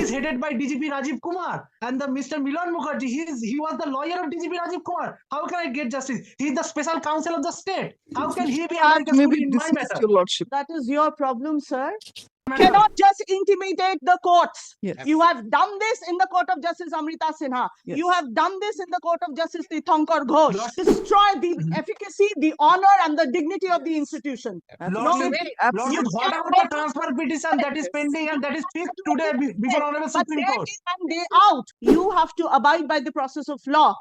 is headed by DGP Rajiv Kumar and the Mr. Milan Mukherjee. He was the lawyer of DGP Rajiv Kumar. How can I get justice? He is the special counsel of the state. How can he be amicus curiae in my matter? Your lordship. That is your problem, sir. Cannot just intimidate the courts. Yes. You have done this in the court of Justice Amrita Sinha. Yes. You have done this in the court of Justice Tirthankar Ghosh. Destroy the efficacy, the honor, and the dignity of the institution. Lordship, Absolutely. what about the transfer petition that is pending and that is fixed today before Honorable But Supreme day Court? in and day out, you have to abide by the process of law.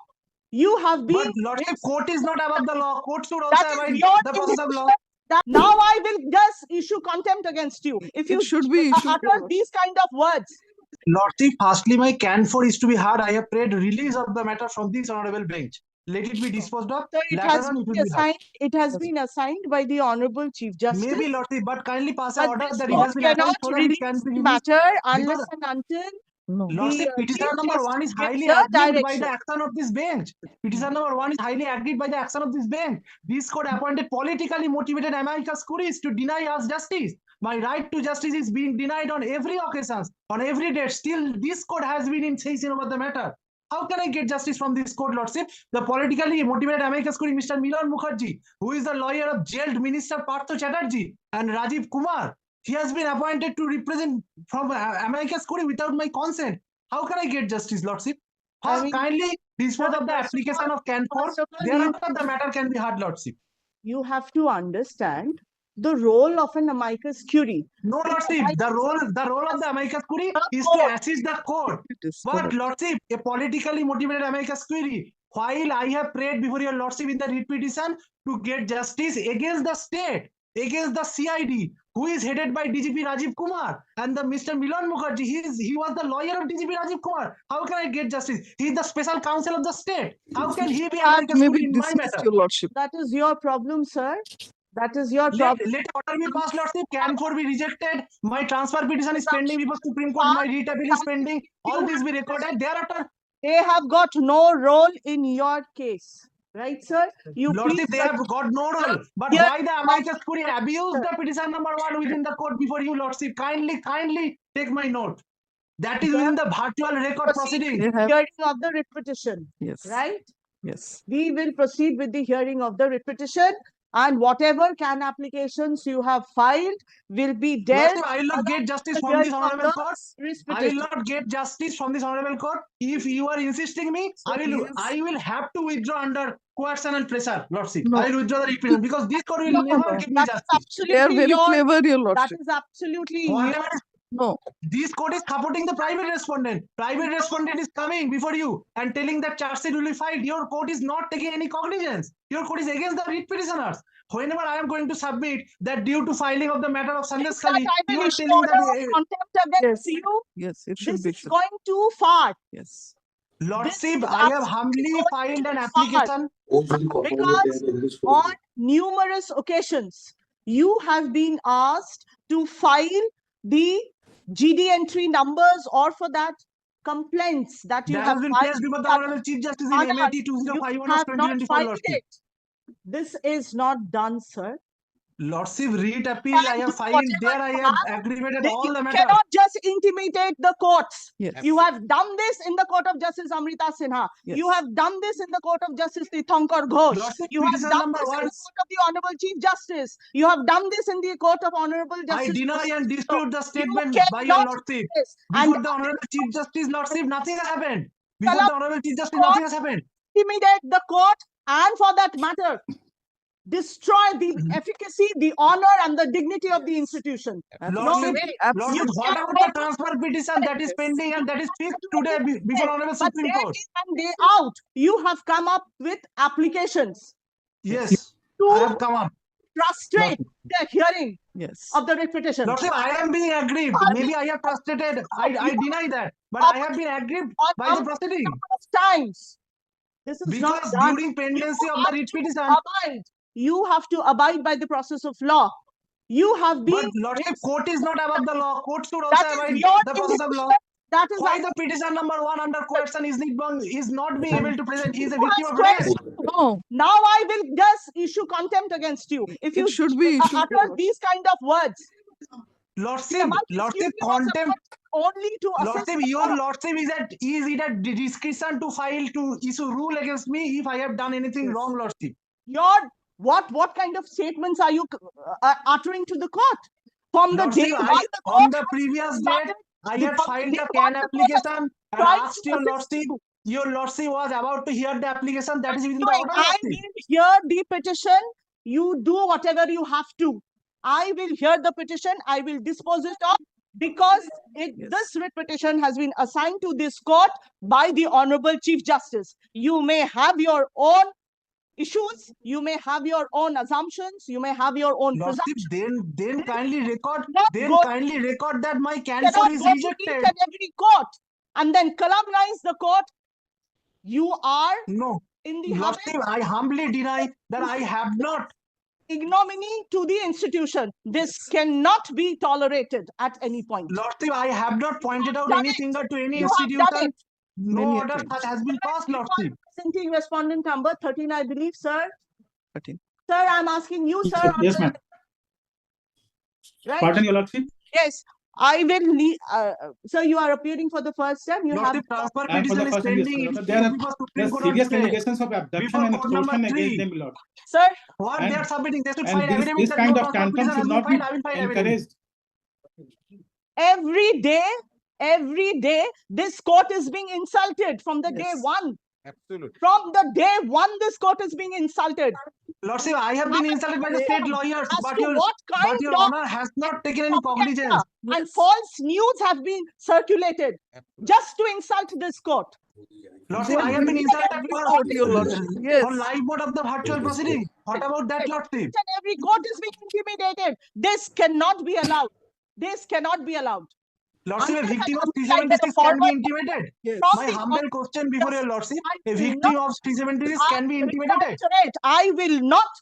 You have been. But Lordship, court is not above the law. Court should That also is abide your the process of law. that now I will just issue contempt against you if you It should be issued. utter these kind of words. Lordship, firstly, my can for is to be heard. I have prayed release of the matter from this honorable bench. Let it be disposed of. So it Later has on, it will been be heard. assigned. It has been assigned by the Honorable Chief Justice. Maybe, Lordship, but kindly pass an But order this that it court has been cannot assigned so that it release can be the released. matter unless Because- and until No. Lordship, the petition Chief number 1 Justice is highly gives the aggrieved by direction. the action of this bench. Petition number 1 is highly aggrieved by the action of this bench. This court appointed politically motivated amicus curiae to deny us justice. My right to justice is being denied on every occasion, on every date. Still, this court has been in session over the matter. How can I get justice from this court, Lordship? The politically motivated amicus curiae, Mr. Milan Mukherjee, who is the lawyer of jailed Minister Partho Chatterjee and Rajiv Kumar, he has been appointed to represent from amicus curiae without my consent. How can I get justice, Lordship? First, I mean, kindly dispose of the application of can for. first of all, Thereafter, the matter can be heard, Lordship. you have to understand the role of an amicus curiae. No, Lordship. The role of the amicus curiae is to assist the court. It is But, correct. Lordship, a politically motivated amicus curiae, while I have prayed before your Lordship in the writ petition to get justice against the state, against the CID, who is headed by DGP Rajiv Kumar and the Mr. Milan Mukherjee, he was the lawyer of DGP Rajiv Kumar. How can I get justice? He is the special counsel of the state. How can he be amicus Maybe curiae in my dismiss matter? your lordship. That is your problem, sir. That is your Let problem. order be passed, Lordship. Can for be rejected. My transfer petition is pending before Supreme Court. My writ appeal is pending. All this be recorded. Thereafter, They have got no role in your case. Right, sir? You Lordship, please they have got no role. But Here- why the amicus curiae abused the petition number 1 within the court before you, Lordship? Kindly take my note. That is within the virtual record proceeding. They have. hearing of the writ petition. Yes. Right? Yes. We will proceed with the hearing of the writ petition, and whatever can applications you have filed will be dealt. Lordship, I will not get justice from hearing this of honorable the court. writ I will petition. not get justice from this honorable court. If you are insisting me, I will have to withdraw under coercion and pressure, Lordship. No. I will withdraw the writ petition because this court will No, never no. give me That is justice. They are absolutely very your. clever, your That lordship. is absolutely your. Whatever No. this court is supporting the private respondent. Private respondent is coming before you and telling that charge sheet will be filed. Your court is not taking any cognizance. Your court is against the writ petitioners. Whenever I am going to submit that due to filing of the matter of In Sandesh fact, Kali, I you will are issue telling order of that contempt against Yes. you. Yes, it should This be. is going too far. Yes. Lordship, is I have humbly filed an application. Because on numerous occasions, you have been asked to file the GD entry numbers, or for that, complaints that you That have has been filed. placed before the that Honorable Chief Justice in Father, MAT you 2051 have of not 2024, filed Lordship. it. This is not done, sir. Lordship, writ appeal I And have filed. whatever There I you have have, aggravated You all the matter. cannot just intimidate the courts. Yes. You have done this in the court of Justice Amrita Sinha. Yes. You have done this in the court of Justice Tirthankar Ghosh. Lordship, You have petition done number this in 1. the court of the Honorable Chief Justice. You have done this in the court of Honorable I Justice. deny and dispute the statement You by your cannot Lordship. Yes. And Before the Honorable Chief Justice, Lordship, nothing has happened. Before the Honorable Chief Justice, nothing has happened. intimidate the court, and for that matter, destroy the efficacy, the honor, and the dignity of the institution. Lordship, Absolutely. Lordship, what about the transfer petition that is pending and that is fixed today before Honorable But Supreme day Court? in and day out, you have come up with applications Yes, I to have come up. frustrate the hearing Yes. of the writ petition. Lordship, I am being aggrieved. Maybe I have frustrated. I deny that. But I have been aggrieved by the proceeding. Of times. This is not Because done. during pendency You of the have writ to petition. abide. You have to abide by the process of law. You have been. But Lordship, court is not above the law. Court should That also is abide your the process of law. That is Why the petition number 1 under coercion is not being able to present? He is a Who victim has of arrest. No. Now I will just issue contempt against you if you It should be issued. utter these kind of words. Lordship, Among Lordship, you also contempt. only to assist Lordship, the your court. lordship is it at discretion to file to issue rule against me if I have done anything Yes. wrong, lordship? Your what kind of statements are you uttering to the court? From the day Lordship, one, the on court the has previous started- date, I the- had from filed day the one, CAN the court has application and tried asked to your assist lordship. you. Your lordship was about to hear the application that is within the Doing. order, I lordship. will hear the petition. You do whatever you have to. I will hear the petition. I will dispose it of because this writ petition has been assigned to this court by the Honorable Chief Justice. You may have your own issues. You may have your own assumptions. You may have your own Lordship, presumptions. then kindly record that my CAN Cannot 4 is go to each rejected. and every court and then calumnize the court. You are No, in the habit lordship, I humbly deny that I have not. ignominy to the institution. This cannot be tolerated at any point. Lordship, I have not pointed out done any it. finger to any You have done institution. it. No Many order attempts. has been passed, lordship. Presenting respondent number 13, I believe, sir. 13. Sir, I'm asking you, sir. Yes, ma'am. Right? Pardon, Your Lordship. Yes, I will need. Sir, you are appearing for the first time. You Lordship, have. transfer I am for petition the is first time, yes, pending. Your It Lord. is There are pending for Supreme Court serious of Justice. allegations of abduction Before and court number extortion against 3. them, Lord. Sir, What And- they are submitting, they should And file evidence this that kind no of transfer contempt petition should has not been be filed. I will file evidence. encouraged. every day, this court is being insulted from the day Yes. one. Absolutely. From the day one, this court is being insulted. Lordship, I have been insulted by the state lawyers, As but to your what kind your of honor has not taken any cognizance. and Yes. false news have been circulated just to insult this court. Lordship, They I have been will insulted be out, Your Lordship. Yes. on live mode of the virtual proceeding. What about that, lordship? Each and every court is being intimidated. This cannot be allowed. This cannot be allowed. Lordship, a Unless victim I of understand 376 that a can be forward intimidated. Yes. from My the humble question before your lordship, I a will victim not- of 376 I can be intimidated. reiterate, I will not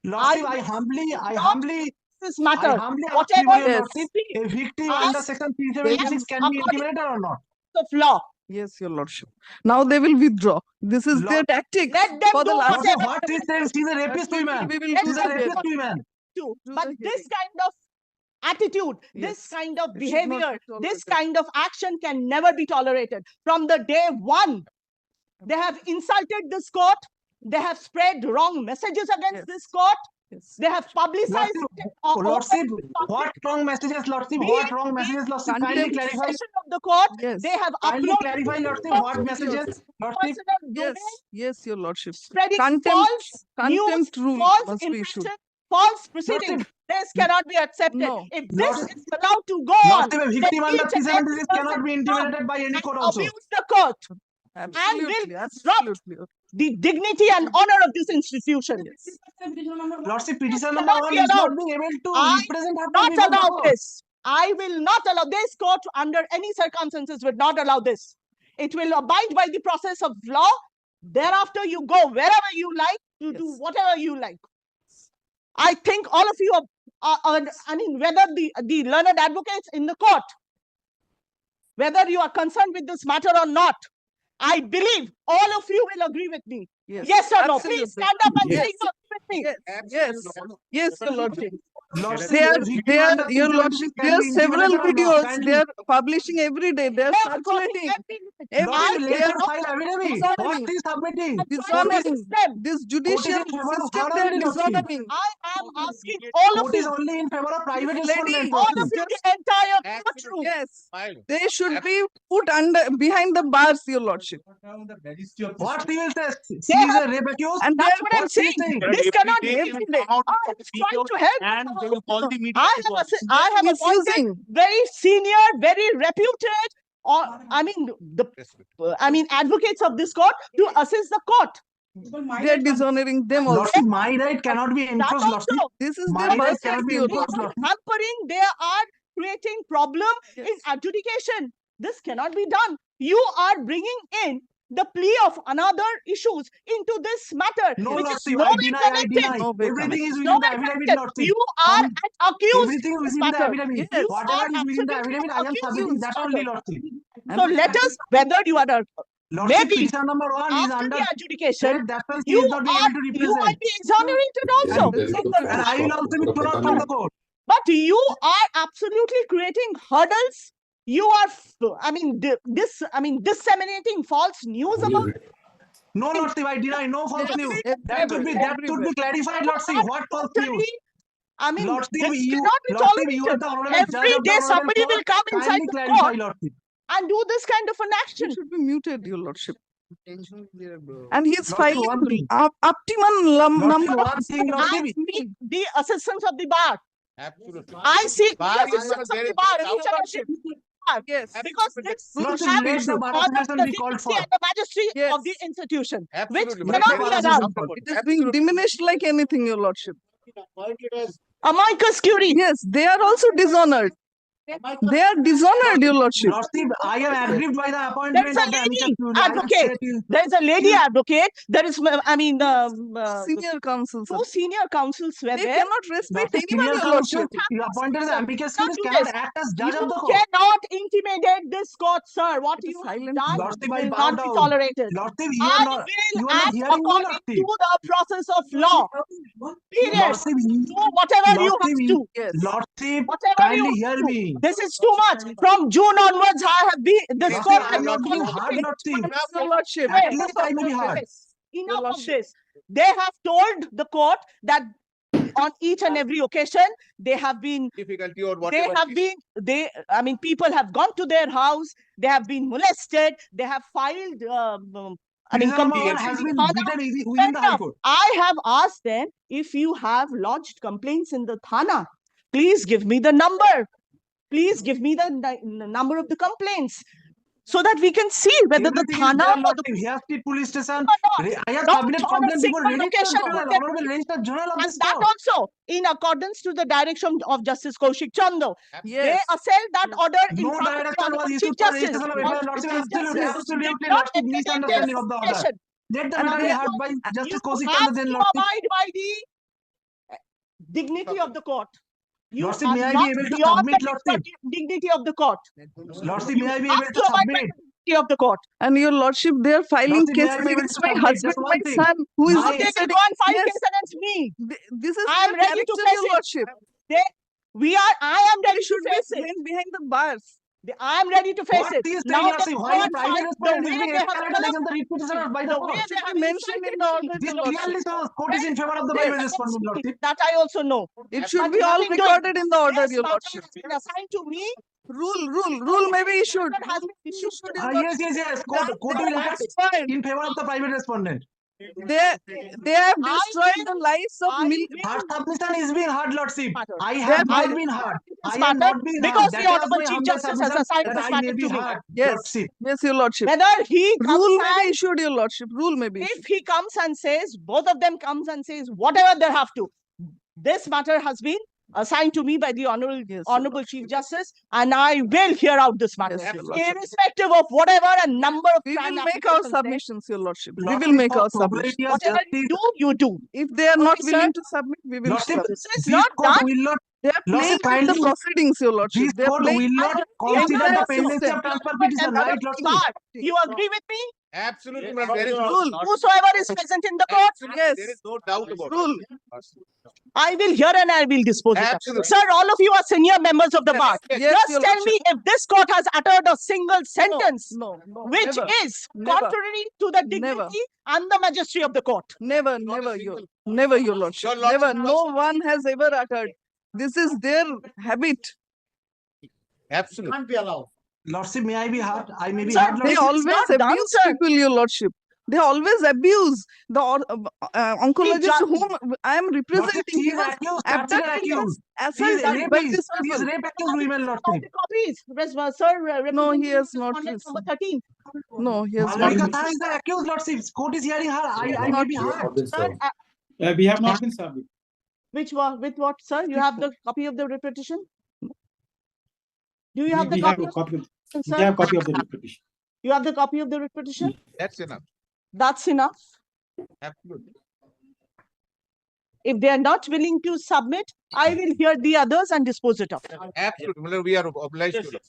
Lordship, I I humbly this matter. ask Whatever before your Yes. lordship, a victim Ask under section 376 can be according- intimidated or not? of law. Yes, Your Lordship. Now they will withdraw. This is their Lord- tactics Let them for the do last. Lordship, whatever what is saying? She's a rapist woman. We will Let do She's the a them hearing. rapist woman. to. Do But the this hearing. kind of attitude, this Yes. kind of It should not be behavior, this tolerated. kind of action can never be tolerated. From the day one, they have insulted this court. They have spread wrong messages against Yes. this court. Yes. They have publicized Lordship, it all over Lordship, the public. what wrong messages, Lordship? Be What it- wrong be messages, Lordship? Kindly Contempt. clarify. Session of the court, Yes. they have Kindly uploaded clarify, Lordship. false What messages, Lordship? personal domain, Yes. Yes, Your Lordship. spreading Contempt. false news, Contempt rule false must be issued. impression, false proceedings. This cannot be accepted. No. If this Lordship- is allowed to go on, Lordship, a then victim under each and every 376 cannot person be come intimidated by any and court also. abuse the court, Absolutely. disrupt Absolutely. the dignity and honor of this institution. Lordship, petition Cannot number 1 be is not allowed. being able to I represent her Not before the allow court. this. I will not allow this court under any circumstances would not allow this. It will abide by the process of law. Thereafter, you go wherever you like to do Yes. whatever you like. I think all of you are I mean, whether the learned advocates in the court, whether you are concerned with this matter or not, I believe all of you will agree with me. Yes. Yes or no? Absolutely. Please stand up and Yes. say you agree with me. Yes. Yes, Your Lordship. Lordship, There, a victim there, under Your 376 Lordship, can there are be several intimidated or not. videos. Kindly- They are publishing every day. They are circulating. Every Lordship, day. let her file affidavit. Dishonoring. What is submitting? Dishonoring. Them. This judicial Court is in favor of system, her they are only, Lordship. dishonoring. I am asking all of Court is you, only in favor of private Lady, respondent. all of Lordship. you, the entire courtroom. Yes. They should be put under behind the bars, Your Lordship. What she will say? She is a rape accused. And That's they what I'm What she is saying. saying? This cannot be every day. I am trying to help. And they will call the media. I have appointed misusing. very senior, very reputed, or advocates of this court to assist the court. They are dishonoring them also. Lordship, my right cannot be That enforced, Lordship. also, This is My their right birthright, cannot be Your enforced, Lordship. Lordship. hampering, they are creating problem in Yes. adjudication. This cannot be done. You are bringing in the plea of another issues into this matter, No, which is Lordship, nowhere I deny, connected. No way Everything is within the Nowhere affidavit, connected. Lordship. You are Um, accused Everything in is this within the matter. affidavit. Yes. Whatever are is within the absolutely affidavit, I am submitting accused. that only, Lordship. So let us, whether you are Lordship, maybe petition number 1 is after under the adjudication, that one she you is not being able to you might represent. be exonerated also. And I will also be thrown out from the court. But you are absolutely creating hurdles. You are, disseminating false news about. No, Lordship, I deny no false news. That should be clarified, Lordship. What false news? Lordship, This you, cannot be Lordship, you are tolerated. the honorable judge Every of the day honorable somebody will court. come inside Kindly the clarify, court Lordship. and do this kind of an He action. should be muted, your lordship. And he's Lordship, filing one thing. optimum Lordship, number of one thing, Lordship. I meet the assistants of the bar. Absolutely. I see the Bar is assistants of very the bar good. each and every bar. Yes. Because this Lordship, has let the bar honored association the be called dignity for. and the majesty Yes. of the institution, Absolutely. which Let cannot the be bar allowed. association be called. It is being diminished like anything, your lordship. Amicus curiae. Yes, they are also dishonored. They are dishonored, your lordship. Lordship, I am aggrieved by the There appointment is a of the amicus lady curiae. I have advocate. said you- There is a lady advocate. There is, Senior counsel, sir. two senior counsels were They there. cannot respect Lordship, anyone, senior your counsel, lordship. you appointed as Sir, amicus cannot curiae do cannot this. act as You judge of the court. cannot intimidate this court, sir. What It is you have silent. done Lordship, I will bow not be down. tolerated. Lordship, you I are not will act hearing me, according Lordship. to the process of law. Period. Lordship, Do whatever you have Lordship, to. Yes. Lordship, Whatever kindly you hear have to. me. This is too much. From June onwards, I have been. This Lordship, court I has am not been being hard, constituted. Lordship. Your lordship. At least I may be hard. Enough of lordship. this. They have told the court that on each and every occasion they have been Difficulty or they whatever. have been people have gone to their house, they have been molested, they have filed Prisoner number one complaints has to been the Thana. beaten within Fair the enough. High Court. I have asked them, if you have lodged complaints in the Thana, please give me the number. Please give me the number of the complaints so that we can see whether the Everything is Thana there, or the Lordship. Here Street Police Station. I have not submitted on a complaint before single Registrar location General, would there Honorable Registrar General of and this that court. also in accordance to the direction of Justice Kaushik Chando. They Yes. assailed that order in No front of the direction was Honorable issued Chief for Justice. registration of Honorable FIR. Lordship, Chief absolutely, Justice absolutely, did not Lordship, entertain their misunderstanding of the order. application. Let the And matter be heard by You Justice Kaushik have Chanda to Jain, Lordship. abide by the dignity of the court. You Lordship, are may I be not able to beyond submit, the Lordship? dignity of the court. Lordship, You may I be have able to to abide by submit? the dignity of the court. And your lordship, they are filing Lordship, may I cases be able against to my submit? husband, Just my one thing. son, who is My- They will yesterday. go and file Yes. case against me. This is I am their ready to character, face your it. lordship. I am They ready to should be face it. slain behind the bars. I am ready to face What it. is Now saying, the Lordship? Why a court private fight, the respondent is way being they have escalated come, against the repeat petitioner by the the way court? they Should have be mentioned in the order, This your lordship. clearly shows court is in favor of the Yes. private respondent, Lordship. that I also know. It should But be all nothing doing. recorded in the order, This your matter lordship. has been assigned to me. Rule may be issued. That has been issued to the Yes. Court will act Destroyed. in favor of the private respondent. They have destroyed the lives of I millions. will Her submission is being heard, Lordship. matter. I They have have not been- been heard. this I matter am not being because heard. the That was Honorable my Chief humble Justice has submission assigned that this I matter may be to me. heard, Yes. Lordship. Yes, your lordship. Whether he Rule comes may be and issued, your lordship. Rule may be if issued. he comes and says, both of them comes and says whatever they have to. This matter has been assigned to me by the Yes, your Honorable Chief Justice, and I will hear out this matter, Yes, your lordship. irrespective of whatever a number of We crime will make our applications there. submissions, your lordship. We Lordship, will make for our probability submissions. of Whatever you justice, do, you do. If they are not Okay, sir. willing to submit, we will Lordship, submit. This is this not court done. will not, They are playing Lordship, with the kindly, proceedings, your lordship. this They are court playing. will not consider the entire pendency system. of transfer And petition, other right, party Lordship? bar. You agree with me? Absolutely, ma'am. There is no Rule. Whosoever is present in the court, Yes. There is no doubt about Rule. it. I will hear and I will dispose it. Absolutely. Sir, all of you are senior members of the bar. Yes, Just your tell lordship. me if this court has uttered a single sentence No, which never. is Never. contrary to the dignity Never. and the majesty of the court. Never, your lordship. Your Never. lordship No one has ever uttered. This is their habit. Absolutely. Lordship, may I be heard? I may be Sir, heard, They This is Lordship. always not done, abuse sir. people, your lordship. They always abuse the oncologist Judge- whom I am Lordship, representing. she He is was accused, captured abducted, he was accused. She is assaulted by rapist. this She is people. rape accused women, All Lordship. the copies, sir, No, he representing has not respondent number received. 13. No, he has not. Malvika received. Khan is the accused, Lordship. Court is hearing her. I may Not be yet. heard. Sir, We have not been submitted. with what, sir? You have the copy of the repetition? Do you have the We have copy, a copy of, we sir? have copy of the petition. You have the copy of the repetition? That's enough. That's enough. Absolutely. If they are not willing to submit, I will hear the others and dispose it of. Absolutely. We are obliged to.